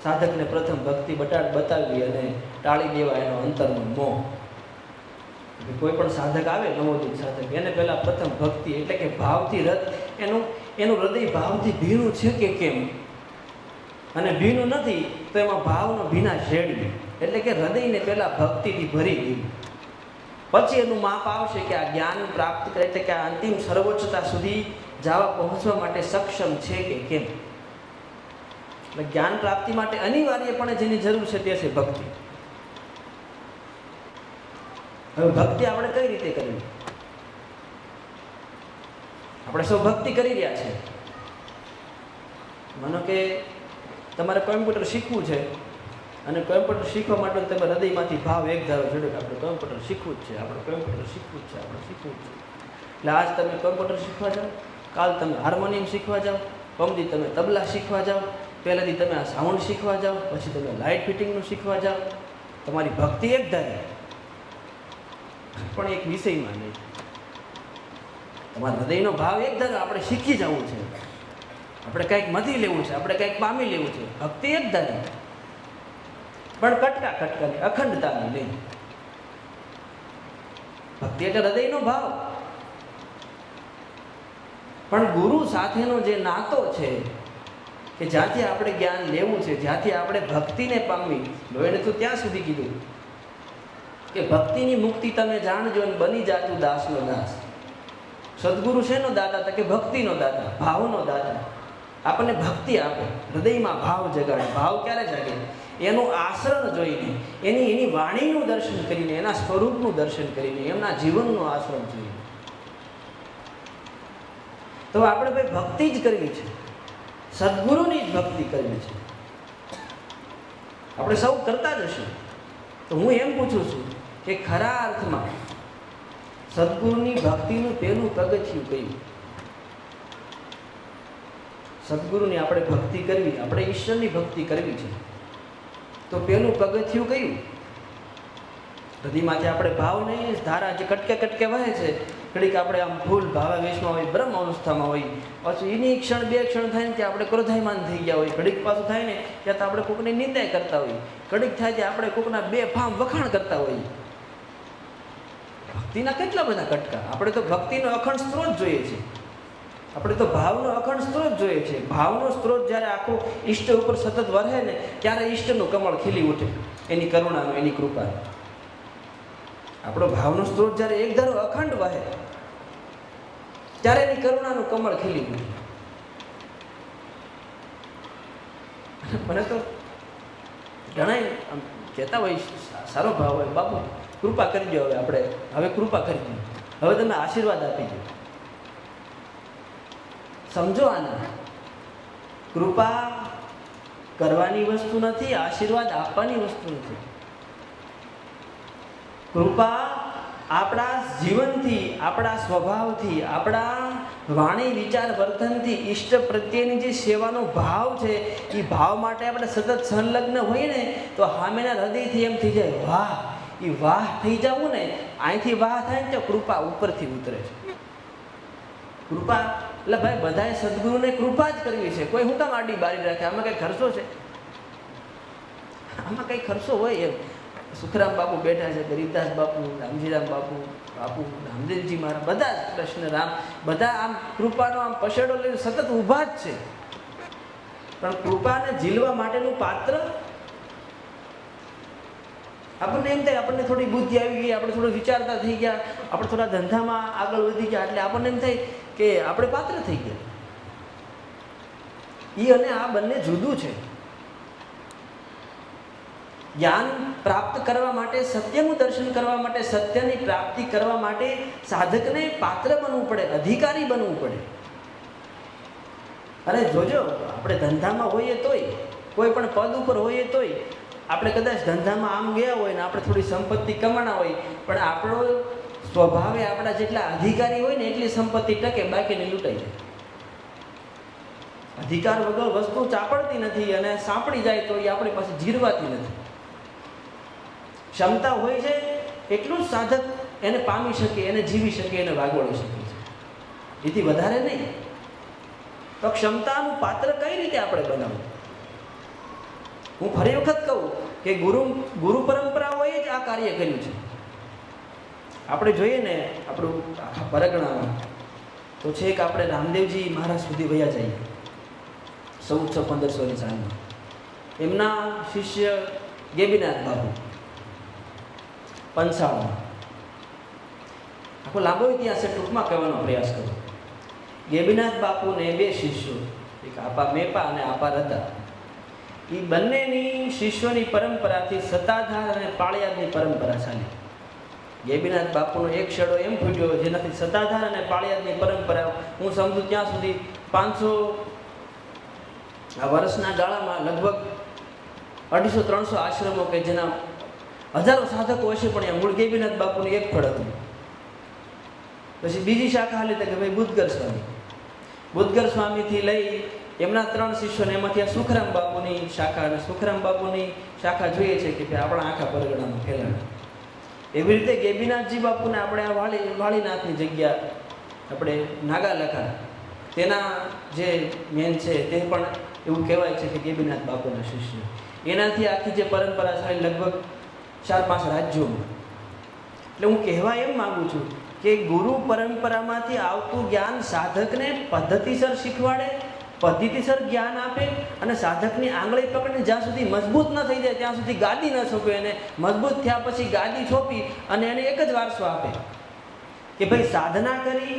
સાધકને પ્રથમ ભક્તિ બતાવવી અને ટાળી દેવા એનો અંતરનો મોહ. કોઈ પણ સાધક આવે, નવોદિત સાધક, એને પહેલાં પ્રથમ ભક્તિ એટલે કે ભાવથી એનું હૃદય ભાવથી ભીનું છે કે કેમ, અને ભીનું નથી તો એમાં ભાવનો ભીના શેડવી, એટલે કે હૃદયને પહેલાં ભક્તિથી ભરી દેવું. પછી એનું માપ આવશે કે આ જ્ઞાન પ્રાપ્ત કરે, એટલે કે આ અંતિમ સર્વોચ્ચતા સુધી જવા પહોંચવા માટે સક્ષમ છે કે કેમ. એટલે જ્ઞાન પ્રાપ્તિ માટે અનિવાર્યપણે જેની જરૂર છે તે છે ભક્તિ. હવે ભક્તિ આપણે કઈ રીતે કરવી? આપણે સૌ ભક્તિ કરી રહ્યા છે. માનો કે તમારે કોમ્પ્યુટર શીખવું છે અને કોમ્પ્યુટર શીખવા માટે તમે હૃદયમાંથી ભાવ એક ધારો જોડે આપણે કોમ્પ્યુટર શીખવું જ છે, આપણે કોમ્પ્યુટર શીખવું જ છે, આપણે શીખવું જ છે. એટલે આજ તમે કોમ્પ્યુટર શીખવા જાઓ, કાલ તમે હાર્મોનિયમ શીખવા જાઓ, પમદી તમે તબલા શીખવા જાઓ, પહેલાંથી તમે આ સાઉન્ડ શીખવા જાઓ, પછી તમે લાઇટ ફિટિંગનું શીખવા જાઓ. તમારી ભક્તિ એક ધારે, પણ એક વિષયમાં નહીં. તમારા હૃદયનો ભાવ એક ધારો, આપણે શીખી જવું છે, આપણે કંઈક મધી લેવું છે, આપણે કંઈક પામી લેવું છે. ભક્તિ એક ધારી, પણ કટકાની અખંડતાની નહીં. ભક્તિ એટલે હૃદયનો ભાવ. પણ ગુરુ સાથેનો જે નાતો છે કે જ્યાંથી આપણે જ્ઞાન લેવું છે, જ્યાંથી આપણે ભક્તિને પામવી, લોહીને તો ત્યાં સુધી કીધું કે ભક્તિની મુક્તિ તમે જાણજો અને બની જાતું દાસનો દાસ. સદગુરુ શેનો દાતા? તો કે ભક્તિનો દાતા, ભાવનો દાતા. આપણને ભક્તિ આપે, હૃદયમાં ભાવ જગાડે. ભાવ ક્યારે જાગે? એનું આચરણ જોઈને, એની વાણીનું દર્શન કરીને, એના સ્વરૂપનું દર્શન કરીને, એમના જીવનનું આચરણ જોઈને. તો આપણે ભાઈ ભક્તિ જ કરવી છે, સદગુરુની જ ભક્તિ કરવી છે. આપણે સૌ કરતા જ હશું. તો હું એમ પૂછું છું કે ખરા અર્થમાં સદગુરુની ભક્તિનું પહેલું પગથિયું કયું? સદગુરુની આપણે ભક્તિ કરવી, આપણે ઈશ્વરની ભક્તિ કરવી છે, તો પહેલું પગથિયું કયું? હૃદયમાંથી આપણે ભાવ નહીં, ધારા જે કટકે કટકે વહે છે, ઘડીક આપણે આમ ફૂલ ભાવાવેશમાં હોય, બ્રહ્મ અવસ્થામાં હોય, પાછું એની ક્ષણ બે ક્ષણ થાય ને ત્યાં આપણે ક્રોધાયમાન થઈ ગયા હોય, ઘડીક પાછું થાય ને ત્યાં તો આપણે કોકની નિંદા કરતા હોઈએ, ઘડીક થાય ત્યાં આપણે કોકના બે ફામ વખાણ કરતા હોઈએ. ભક્તિના કેટલા બધા કટકા! આપણે તો ભક્તિનો અખંડ સ્ત્રોત જોઈએ છે, આપણે તો ભાવનો અખંડ સ્ત્રોત જોઈએ છે. ભાવનો સ્ત્રોત જ્યારે આખો ઈષ્ટ ઉપર સતત વરહે ને ત્યારે ઈષ્ટનું કમળ ખીલી ઉઠે, એની કરુણાનું, એની કૃપા. આપણો ભાવનો સ્ત્રોત જ્યારે એક ધારો અખંડ વહે ત્યારે એની કરુણાનું કમળ ખીલી ઉઠે. મને તો ઘણા કહેતા હોય, સારો ભાવ હોય, બાપુ કૃપા કરી દો, હવે કૃપા કરી દો, હવે તમે આશીર્વાદ આપી દો. સમજો આને, કૃપા કરવાની વસ્તુ નથી, આશીર્વાદ આપવાની વસ્તુ નથી. કૃપા આપણા જીવનથી, આપણા સ્વભાવથી, આપણા વાણી વિચાર વર્તનથી ઈષ્ટ પ્રત્યેની જે સેવાનો ભાવ છે, એ ભાવ માટે આપણે સતત સંલગ્ન હોઈએ ને તો સામેના હૃદયથી એમ થઈ જાય, વાહ! એ વાહ થઈ જવું ને, અહીંથી વાહ થાય ને તો કૃપા ઉપરથી ઉતરે છે. કૃપા એટલે ભાઈ બધાએ સદગુરુને કૃપા જ કરવી છે. કોઈ હું કામ આડી બારી રાખે? આમાં કઈ ખર્ચો છે? આમાં કઈ ખર્ચો હોય? એમ સુખરામ બાપુ બેઠા છે, ગરીબદાસ બાપુ, રામજીરામ બાપુ, બાપુ રામદેવજી મહારાજ, બધા જ કૃષ્ણ રામ, બધા આમ કૃપાનો આમ પછેડો લઈને સતત ઊભા જ છે. પણ કૃપાને ઝીલવા માટેનું પાત્ર આપણને એમ થાય, આપણને થોડી બુદ્ધિ આવી ગઈ, આપણે થોડું વિચારતા થઈ ગયા, આપણે થોડા ધંધામાં આગળ વધી ગયા, એટલે આપણને એમ થાય કે આપણે પાત્ર થઈ ગયા. એ અને આ બંને જુદું છે. જ્ઞાન પ્રાપ્ત કરવા માટે, સત્યનું દર્શન કરવા માટે, સત્યની પ્રાપ્તિ કરવા માટે સાધકને પાત્ર બનવું પડે, અધિકારી બનવું પડે. અને જોજો, આપણે ધંધામાં હોઈએ તોય, કોઈ પણ પદ ઉપર હોઈએ તોય, આપણે કદાચ ધંધામાં આમ ગયા હોય ને આપણે થોડી સંપત્તિ કમાણા હોય, પણ આપણો સ્વભાવે આપણા જેટલા અધિકારી હોય ને એટલી સંપત્તિ ટકે, બાકીને લૂંટાઈ જાય. અધિકાર વગર વસ્તુ ચાપડતી નથી, અને સાંપડી જાય તો એ આપણી પાસે જીરવાતી નથી. ક્ષમતા હોય છે એટલું જ સાધક એને પામી શકે, એને જીવી શકે, એને વાગોળી શકે છે, એથી વધારે નહીં. તો ક્ષમતાનું પાત્ર કઈ રીતે આપણે બનાવવું? હું ફરી વખત કહું કે ગુરુ પરંપરાઓએ જ આ કાર્ય કર્યું છે. આપણે જોઈએ ને આપણું પરગણામાં તો છેક આપણે રામદેવજી મહારાજ સુધી વયા જઈએ 1400-1500ની સાલમાં. એમના શિષ્ય ગેબીનાથ બાપુ પંચાળમાં. આખો લાંબો ઇતિહાસ ટૂંકમાં કહેવાનો પ્રયાસ કરો. ગેબીનાથ બાપુને બે શિષ્યો, એક આપા મેપા અને આપા રતા, એ બંનેની શિષ્યોની પરંપરાથી સત્તાધાર અને પાળિયાદની પરંપરા ચાલી. ગેબીનાથ બાપુનો એક છેડો એમ ફૂટ્યો જેનાથી સત્તાધાર અને પાળિયાદની પરંપરા, હું સમજુ ત્યાં સુધી 500 વર્ષના ગાળામાં લગભગ 250-300 આશ્રમો કે જેના હજારો સાધકો હશે, પણ એ મૂળ ગેબીનાથ બાપુની એક ફળ હતું. પછી બીજી શાખા હાલી કે ભાઈ બુદ્ધગર સ્વામી. બુદ્ધગર સ્વામીથી લઈ એમના 3 શિષ્યોને, એમાંથી આ સુખરામ બાપુની શાખા, અને સુખરામ બાપુની શાખા જોઈએ છે કે આપણા આખા પરગણામાં ફેલાણા. એવી રીતે ગેબીનાથજી બાપુને આપણે આ વાળીનાથની જગ્યા, આપણે નાગાલખા, તેના જે મેન છે તે પણ એવું કહેવાય છે કે ગેબીનાથ બાપુના શિષ્ય. એનાથી આખી જે પરંપરા છે લગભગ 4-5 રાજ્યોમાં. એટલે હું કહેવા એમ માગું છું કે ગુરુ પરંપરામાંથી આવતું જ્ઞાન સાધકને પદ્ધતિસર શીખવાડે, પદ્ધતિસર જ્ઞાન આપે, અને સાધકની આંગળી પકડીને જ્યાં સુધી મજબૂત ન થઈ જાય ત્યાં સુધી ગાદી ન સોંપે, એને મજબૂત થયા પછી ગાદી સોંપી અને એને એક જ વારસો આપે કે ભાઈ સાધના કરી,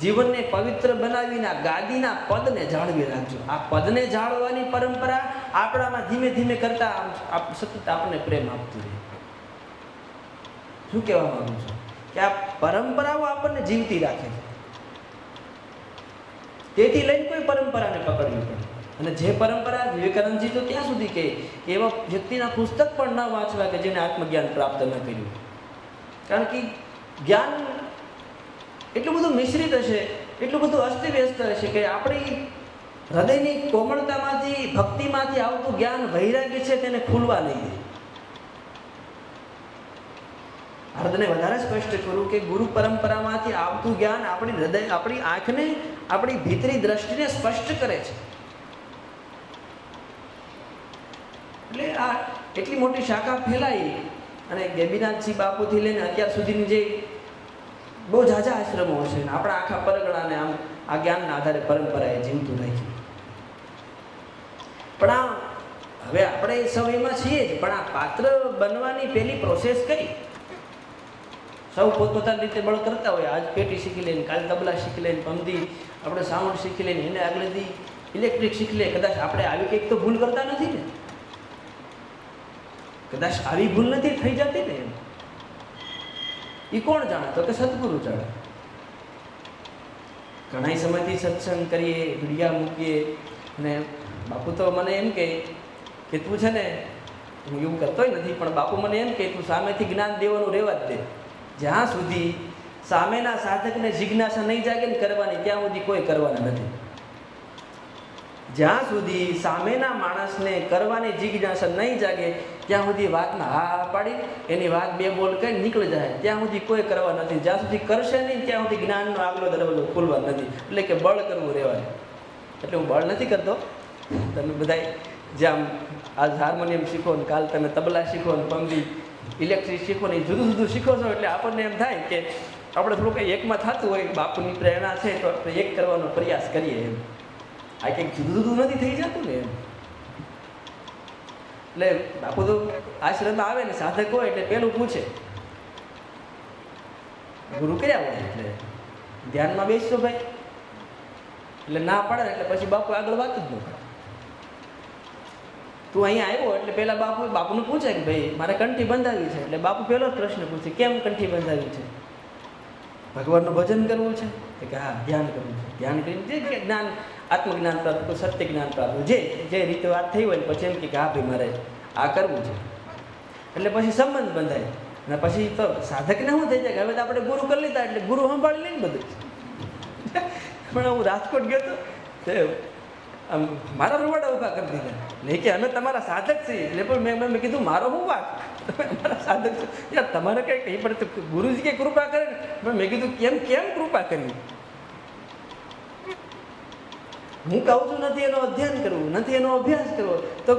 જીવનને પવિત્ર બનાવીને આ ગાદીના પદને જાળવી રાખજો. આ પદને જાળવવાની પરંપરા આપણામાં ધીમે ધીમે કરતા સતત આપણને પ્રેમ આપતું રહે. શું કહેવા માંગુ છું કે આ પરંપરાઓ આપણને જીવતી રાખે છે. તેથી લઈને કોઈ પરંપરાને પકડવી પડે. અને જે પરંપરા વિવેકાનંદજી તો ત્યાં સુધી કહે કે એવા વ્યક્તિના પુસ્તક પણ ન વાંચવા કે જેને આત્મજ્ઞાન પ્રાપ્ત ન કર્યું. કારણ કે જ્ઞાન એટલું બધું મિશ્રિત હશે, એટલું બધું અસ્તવ્યસ્ત હશે કે આપણી હૃદયની કોમળતામાંથી, ભક્તિમાંથી આવતું જ્ઞાન વૈરાગ્ય છે તેને ખુલવા નહીં દે. હૃદયને વધારે સ્પષ્ટ કરું કે ગુરુ પરંપરામાંથી આવતું જ્ઞાન આપણી હૃદય, આપણી આંખને, આપણી ભીતરી દ્રષ્ટિને સ્પષ્ટ કરે છે. એટલે આ એટલી મોટી શાખા ફેલાઈ અને ગેબીનાથજી બાપુથી લઈને અત્યાર સુધીની જે બહુ ઝાઝા આશ્રમો હશે ને આપણા આખા પરગણાને આમ આ જ્ઞાનના આધારે પરંપરાએ જીવતું રાખ્યું. પણ આ હવે આપણે એ સમયમાં છીએ જ, પણ આ પાત્ર બનવાની પહેલી પ્રોસેસ કઈ? સૌ પોતપોતાની રીતે બળ કરતા હોય. આજ પેટી શીખી લઈને, કાલ તબલા શીખી લઈને, પમદી આપણે સાઉન્ડ શીખી લઈને, એને આગળથી ઇલેક્ટ્રિક શીખી લે. કદાચ આપણે આવી કંઈક તો ભૂલ કરતા નથી ને? કદાચ આવી ભૂલ નથી થઈ જતી ને? એ કોણ જાણે? તો કે સદગુરુ જાણે. ઘણા સમયથી સત્સંગ કરીએ, વિડિયા મૂકીએ, અને બાપુ તો મને એમ કે તું છે ને, હું એવું કરતોય નથી, પણ બાપુ મને એમ કે તું સામેથી જ્ઞાન દેવાનું રહેવા જ દે. જ્યાં સુધી સામેના સાધકને જિજ્ઞાસા નહીં જાગે ને કરવાની, ત્યાં સુધી કોઈ કરવાના નથી. જ્યાં સુધી સામેના માણસને કરવાની જિજ્ઞાસા નહીં જાગે ત્યાં સુધી વાતમાં હા પાડી એની વાત બે બોલ કઈ નીકળી જાય, ત્યાં સુધી કોઈ કરવા નથી. જ્યાં સુધી કરશે નહીં ત્યાં સુધી જ્ઞાનનો આગલો દરવાજો ખુલવા નથી. એટલે કે બળ કરવું રહેવાય. એટલે હું બળ નથી કરતો. તમે બધા જેમ આજ હાર્મોનિયમ શીખો ને કાલ તમે તબલા શીખો ને પમદી ઇલેક્ટ્રિક શીખો ને જુદું જુદું શીખો છો, એટલે આપણને એમ થાય કે આપણે થોડું કંઈ એકમાં થતું હોય, બાપુની પ્રેરણા છે તો આપણે એક કરવાનો પ્રયાસ કરીએ. એમ આ કંઈક જુદું જુદું નથી થઈ જતું ને એમ. એટલે બાપુ તો આશ્રમમાં આવે ને સાધક હોય એટલે પેલું પૂછે ગુરુ કયા હોય, એટલે ધ્યાનમાં બેસશો ભાઈ? એટલે ના પડે એટલે પછી બાપુ આગળ વાત જ ન કરે. તું અહીંયા આવ્યો એટલે પેલા બાપુને પૂછે કે ભાઈ મારે કંઠી બંધાવી છે. એટલે બાપુ પેલો જ પ્રશ્ન પૂછે કેમ કંઠી બંધાવી છે? ભગવાનનું ભજન કરવું છે? કે હા ધ્યાન કરવું છે. ધ્યાન કરીને જે જ્ઞાન, આત્મજ્ઞાન પ્રાપ્ત, સત્ય જ્ઞાન પ્રાપ્ત, જે રીતે વાત થઈ હોય પછી એમ કે હા ભાઈ મારે આ કરવું છે. એટલે પછી સંબંધ બંધાય. અને પછી તો સાધકને શું થઈ જાય કે હવે તો આપણે ગુરુ કરી લીધા એટલે ગુરુ સંભાળી લઈને બધું. પણ હું રાજકોટ ગયો તો આમ મારા રૂવાડા ઊભા કરી દીધા. નહીં કે અમે તમારા સાધક છીએ. એટલે પણ મેં કીધું મારો શું વાત, તમારા સાધક છો યાર, તમારે કંઈ કહી પડે તો ગુરુજી કે કૃપા કરે ને. પણ મેં કીધું કેમ કૃપા કરવી? હું કહું છું નથી એનો અધ્યયન કરવું, નથી એનો અભ્યાસ કરવો, તો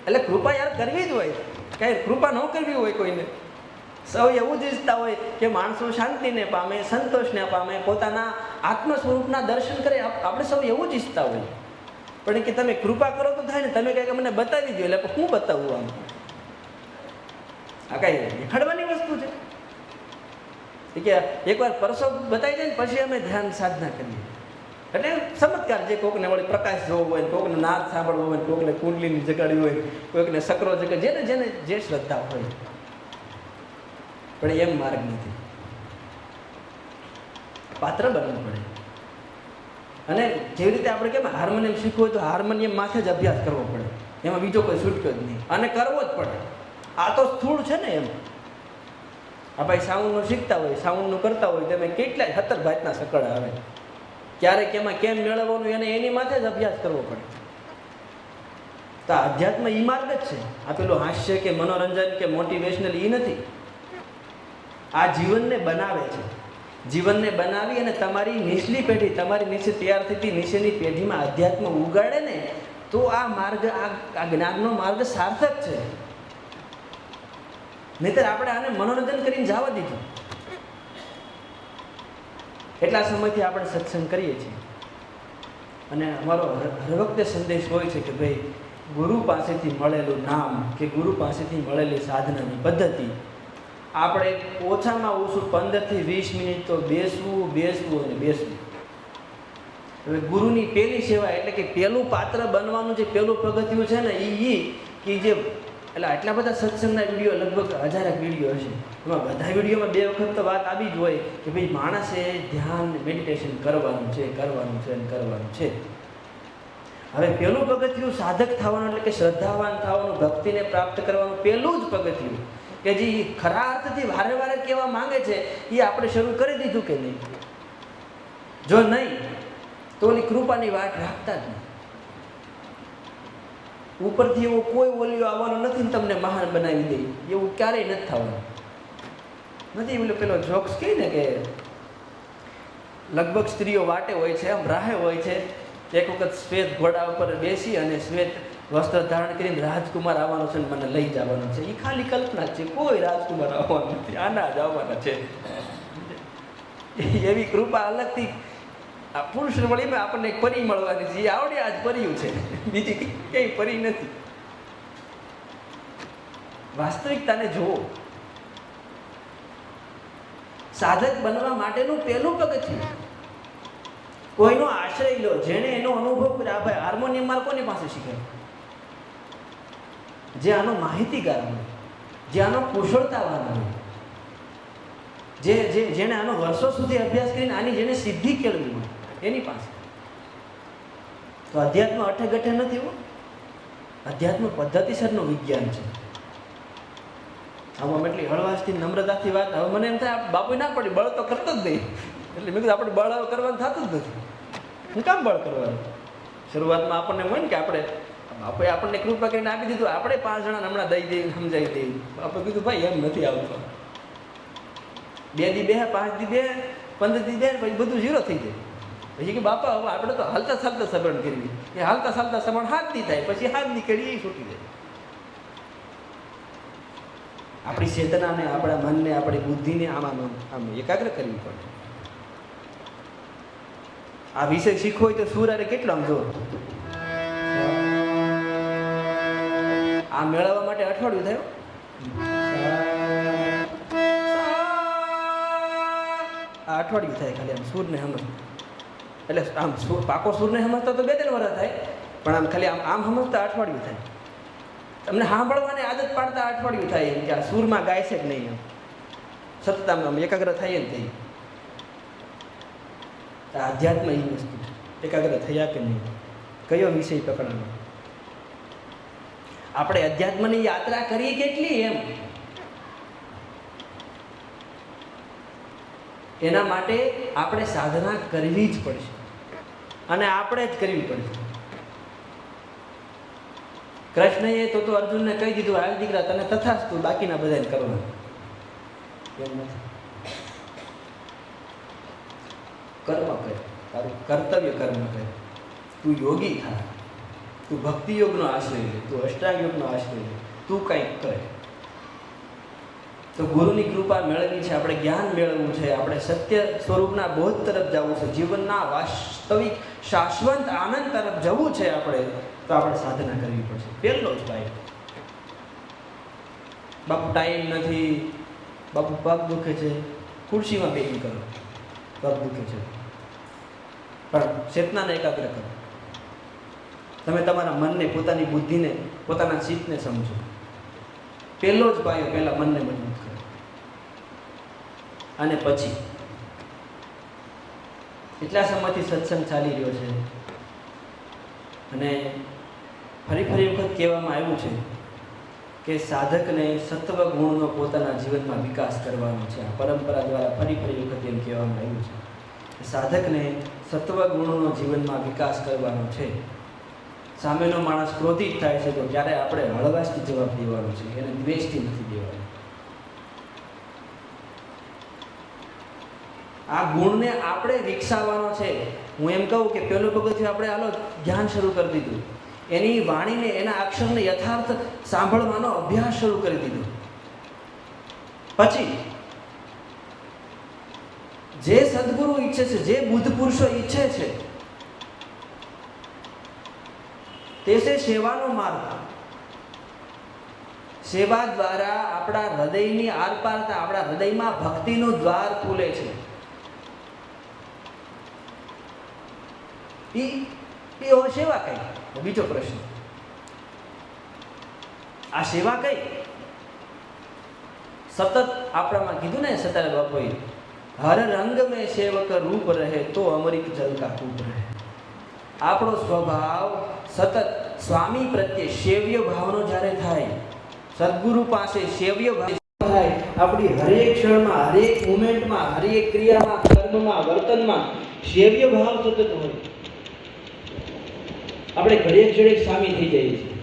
એટલે કૃપા યાર કરવી જ હોય. કાંઈ કૃપા ન કરવી હોય કોઈને. સૌ એવું જ ઈચ્છતા હોય કે માણસો શાંતિને પામે, સંતોષને પામે, પોતાના આત્મ સ્વરૂપના દર્શન કરે. આપણે સૌ એવું જ ઈચ્છતા હોય. પણ કે તમે કૃપા કરો તો થાય ને, તમે કંઈક મને બતાવી દો. એટલે હું બતાવું આમ? આ કાંઈ દેખાડવાની વસ્તુ છે? કે એકવાર પરસો બતાવી જાય ને પછી અમે ધ્યાન સાધના કરીએ. એટલે ચમત્કાર, જે કોકને વળી પ્રકાશ જોવો હોય, કોકને નાદ સાંભળવો હોય, કોકને કુંડલીની જગાડી હોય, કોઈકને સકરો જગાડ, જેને જે શ્રદ્ધા હોય. પણ એમ માર્ગ નથી. પાત્ર બનવું પડે. અને જેવી રીતે આપણે કેમ હાર્મોનિયમ શીખવું હોય તો હાર્મોનિયમ માથે જ અભ્યાસ કરવો પડે. એમાં બીજો કોઈ છૂટકો જ નહીં, અને કરવો જ પડે. આ તો સ્થૂળ છે ને. એમ આ ભાઈ સાઉન્ડનું શીખતા હોય, સાઉન્ડનું કરતા હોય, તમે કેટલાય 17 ભાતના સકળ આવે. ક્યારેક એમાં કેમ મેળવવાનું એને એની માથે જ અભ્યાસ કરવો પડે. તો અધ્યાત્મ ઈ માર્ગ જ છે. આ પેલું હાસ્ય કે મનોરંજન કે મોટિવેશનલ ઈ નથી. આ જીવનને બનાવે છે. જીવનને બનાવી અને તમારી નીચલી પેઢી, તમારી નીચે તૈયાર થતી નીચેની પેઢીમાં અધ્યાત્મ ઉગાડે ને, તો આ માર્ગ, આ જ્ઞાનનો માર્ગ સાર્થક છે. નહીંતર આપણે આને મનોરંજન કરીને જવા દીધું. એટલા સમયથી આપણે સત્સંગ કરીએ છીએ અને અમારો હર વખતે સંદેશ હોય છે કે ભાઈ ગુરુ પાસેથી મળેલું નામ કે ગુરુ પાસેથી મળેલી સાધનાની પદ્ધતિ આપણે ઓછામાં ઓછું 15 થી 20 મિનિટ તો બેસવું અને બેસવું. હવે ગુરુની પહેલી સેવા એટલે કે પહેલું પાત્ર બનવાનું જે પહેલું પગથિયું છે ને એ કે જે એટલે આટલા બધા સત્સંગના વિડીયો લગભગ 1000 વિડીયો હશે, એમાં બધા વિડીયોમાં 2 વખત તો વાત આવી જ હોય કે ભાઈ માણસે ધ્યાન મેડિટેશન કરવાનું છે. હવે પહેલું પગથિયું સાધક થવાનું એટલે કે શ્રદ્ધાવાન થવાનું, ભક્તિને પ્રાપ્ત કરવાનું પહેલું જ પગથિયું કે જે ખરા અર્થથી વારે વારે કહેવા માંગે છે એ આપણે શરૂ કરી દીધું કે નહીં? જો નહીં તો ઓલી કૃપાની વાત રાખતા જ નહીં. ઉપરથી એવો કોઈ ઓલિયો આવવાનો નથી ને તમને મહાન બનાવી દે, એવું ક્યારેય નથી થવાનું. નથી પેલો જોક્સ કહે ને કે લગભગ સ્ત્રીઓ વાટે હોય છે, આમ રાહે હોય છે. એક વખત શ્વેત ઘોડા ઉપર બેસી અને શ્વેત વસ્ત્ર ધારણ કરીને રાજકુમાર આવવાનો છે ને મને લઈ જવાનો છે. એ ખાલી કલ્પના છે, કોઈ રાજકુમાર આવવાનો નથી, આના જ આવવાના છે. એવી કૃપા અલગથી આ પુરુષ મળીને આપણને એક પરી મળવાની છે. એ આવડે આજ પર્યું છે, બીજી કઈ પરી નથી. વાસ્તવિકતાને જુઓ. સાધક બનવા માટેનું પહેલું પગથિયું કોઈનો આશ્રય લો, જેને એનો અનુભવ કર્યો. ભાઈ હાર્મોનિયમ માર કોની પાસે શીખે? જે આનો માહિતીગાર હોય, જે આનો કુશળતાવાન હોય, જેને આનો વર્ષો સુધી અભ્યાસ કરીને આની જેને સિદ્ધિ કેળવી હોય એની પાસે. તો અધ્યાત્મ અઠે ગઠે નથી હો. અધ્યાત્મ પદ્ધતિસરનું વિજ્ઞાન છે. આમાં એટલી હળવાશથી નમ્રતાથી વાત. હવે મને એમ થાય બાપુ ના પડી, બળ તો કરતો જ નહીં. એટલે મેં કીધું આપણે બળ કરવાનું થતું જ નથી. હું કામ બળ કરવાનું? શરૂઆતમાં આપણને હોય ને કે આપણે બાપુએ આપણને કૃપા કરીને આપી દીધું, આપણે 5 જણાને હમણાં દઈ દઈએ, સમજાવી દઈએ. બાપુએ કીધું ભાઈ એમ નથી આવતો. 2 દી 2, 5 દી 2, 15 દી 2, પછી બધું 0 થઈ જાય. પછી કે બાપા હવે આપણે તો હાલતા ચાલતા સબરણ કરવી. એ હાલતા ચાલતા સબરણ 7 દી થાય, પછી 7 દી કરી એ છૂટી જાય. આપણી ચેતનાને, આપણા મનને, આપણી બુદ્ધિને આમ એકાગ્ર કરવી પડે. આ વિષય શીખવો હોય તો સુર અરે કેટલો આમ જો આ મેળવવા માટે અઠવાડિયું થયું. આ અઠવાડિયું થાય ખાલી આમ સૂરને સમજ. એટલે આમ પાકો સૂરને સમજતા તો 2-3 વર્ષ થાય, પણ આમ ખાલી આમ સમજતા અઠવાડિયું થાય. તમને સાંભળવાની આદત પાડતા અઠવાડિયું થાય એમ કે આ સૂરમાં ગાય છે કે નહીં. એમ સતત આમ એકાગ્ર થાય ને થઈ. આધ્યાત્મ એ વસ્તુ એકાગ્ર થયા કે નહીં, કયો વિષય પકડવાનો. આપણે અધ્યાત્મની યાત્રા કરીએ કેટલી એમ, એના માટે આપણે સાધના કરવી જ પડશે અને આપણે જ કરવી પડશે. કૃષ્ણએ તો અર્જુનને કહી દીધું, હાલ દીકરા તને તથાસ્તુ, બાકીના બધાને કરવાનું. એમ નથી. કર્મ કર, તારું કર્તવ્ય કર્મ કર. તું યોગી થા, તું ભક્તિ યોગનો આશ્રય લે, તું અષ્ટાંગ યોગનો આશ્રય લે, તું કંઈક કર. તો ગુરુની કૃપા મેળવવી છે, આપણે જ્ઞાન મેળવવું છે, આપણે સત્ય સ્વરૂપના બોધ તરફ જવું છે, જીવનના વાસ્તવિક શાશ્વત આનંદ તરફ જવું છે આપણે, તો આપણે સાધના કરવી પડશે. પહેલો જ ભાઈ, બાપુ ટાઈમ નથી, બાપુ પગ દુખે છે, ખુરશીમાં બેસી કરો, પગ દુખે છે, પણ ચેતનાને એકાગ્ર કરો. તમે તમારા મનને, પોતાની બુદ્ધિને, પોતાના ચિત્તને સમજો. પહેલો જ પાયો, પહેલા મનને મજબૂત કરો. અને પછી એટલા સમયથી સત્સંગ ચાલી રહ્યો છે અને ફરી વખત કહેવામાં આવ્યું છે કે સાધકને સત્વ ગુણનો પોતાના જીવનમાં વિકાસ કરવાનો છે. આ પરંપરા દ્વારા ફરી વખત એમ કહેવામાં આવ્યું છે કે સાધકને સત્વ ગુણનો જીવનમાં વિકાસ કરવાનો છે. સામેનો માણસ ક્રોધિત થાય છે તો ત્યારે આપણે હળવાશથી જવાબ દેવાનો છે, એને દ્વેષથી નથી દેવાનો. આ ગુણને આપણે વિકસાવવાનો છે. હું એમ કહું કે પહેલું પગથિયું આપણે હાલો ધ્યાન શરૂ કરી દીધું, એની વાણીને, એના અક્ષરને યથાર્થ સાંભળવાનો અભ્યાસ શરૂ કરી દીધો. પછી જે સદગુરુ ઈચ્છે છે, જે બુદ્ધ પુરુષો ઈચ્છે છે, તે છે સેવાનો માર્ગ. સેવા દ્વારા આપણા હૃદયની આરપાર, આપણા હૃદયમાં ભક્તિનું દ્વાર ખુલે છે. એ સેવા કઈ? બીજો પ્રશ્ન, આ સેવા કઈ? સતત આપણામાં કીધું ને સતાર બાપુએ, હર રંગ મેં સેવક રૂપ રહે તો અમૃત જલ કા કૂપ રહે. આપણો સ્વભાવ સતત સ્વામી પ્રત્યે સેવ્ય ભાવનો જ્યારે થાય, સદગુરુ પાસે સેવ્ય ભાવ થાય, આપણી હરેક ક્ષણમાં, હરેક મુમેન્ટમાં, હરેક ક્રિયામાં, કર્મમાં, વર્તનમાં સેવ્ય ભાવ સતત હોય, આપણે ઘડીએ ઘડીએ સ્વામી થઈ જઈએ છીએ.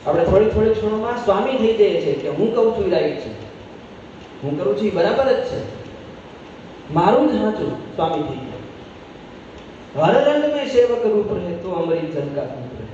આપણે થોડી ક્ષણોમાં સ્વામી થઈ જઈએ છીએ કે હું કહું છું રાઈટ છે, હું કરું છું બરાબર જ છે, મારું જ સાચું, સ્વામી થઈ ગયા. હર રંગ મેં સેવક રૂપ રહે તો અમૃત જલ કા કૂપ રહે.